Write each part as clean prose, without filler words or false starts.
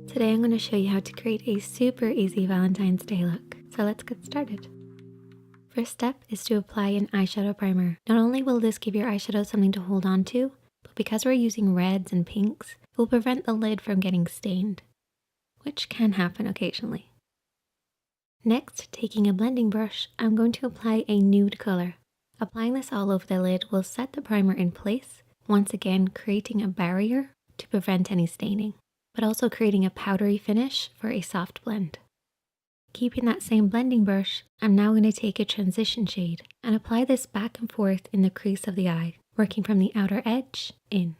Today I'm going to show you how to create a super easy Valentine's Day look. So let's get started. First step is to apply an eyeshadow primer. Not only will this give your eyeshadow something to hold on to, but because we're using reds and pinks, it will prevent the lid from getting stained, which can happen occasionally. Next, taking a blending brush, I'm going to apply a nude color. Applying this all over the lid will set the primer in place, once again creating a barrier to prevent any staining, but also creating a powdery finish for a soft blend. Keeping that same blending brush, I'm now going to take a transition shade and apply this back and forth in the crease of the eye, working from the outer edge in.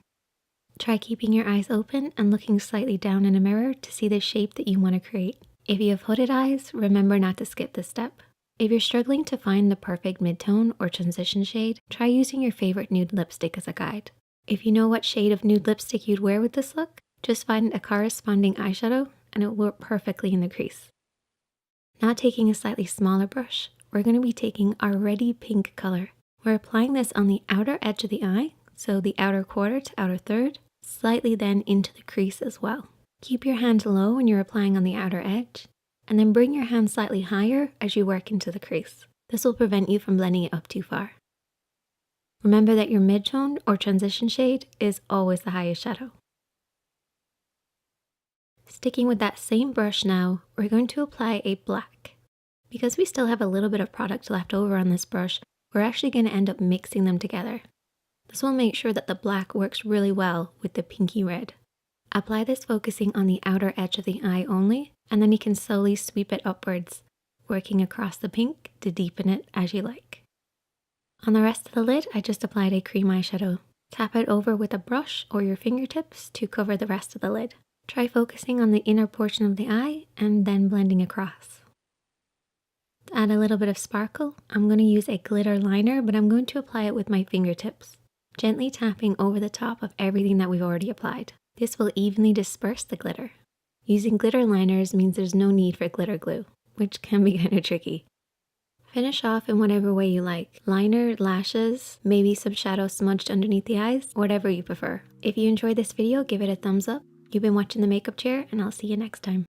Try keeping your eyes open and looking slightly down in a mirror to see the shape that you want to create. If you have hooded eyes, remember not to skip this step. If you're struggling to find the perfect mid-tone or transition shade, try using your favorite nude lipstick as a guide. If you know what shade of nude lipstick you'd wear with this look, just find a corresponding eyeshadow and it will work perfectly in the crease. Now taking a slightly smaller brush, we're going to be taking our Ready Pink color. We're applying this on the outer edge of the eye, so the outer quarter to outer third, slightly then into the crease as well. Keep your hand low when you're applying on the outer edge, and then bring your hand slightly higher as you work into the crease. This will prevent you from blending it up too far. Remember that your mid-tone or transition shade is always the highest shadow. Sticking with that same brush now, we're going to apply a black. Because we still have a little bit of product left over on this brush, we're actually going to end up mixing them together. This will make sure that the black works really well with the pinky red. Apply this focusing on the outer edge of the eye only, and then you can slowly sweep it upwards, working across the pink to deepen it as you like. On the rest of the lid, I just applied a cream eyeshadow. Tap it over with a brush or your fingertips to cover the rest of the lid. Try focusing on the inner portion of the eye and then blending across. To add a little bit of sparkle, I'm going to use a glitter liner, but I'm going to apply it with my fingertips, gently tapping over the top of everything that we've already applied. This will evenly disperse the glitter. Using glitter liners means there's no need for glitter glue, which can be kind of tricky. Finish off in whatever way you like. Liner, lashes, maybe some shadow smudged underneath the eyes, whatever you prefer. If you enjoyed this video, give it a thumbs up. You've been watching The Makeup Chair, and I'll see you next time.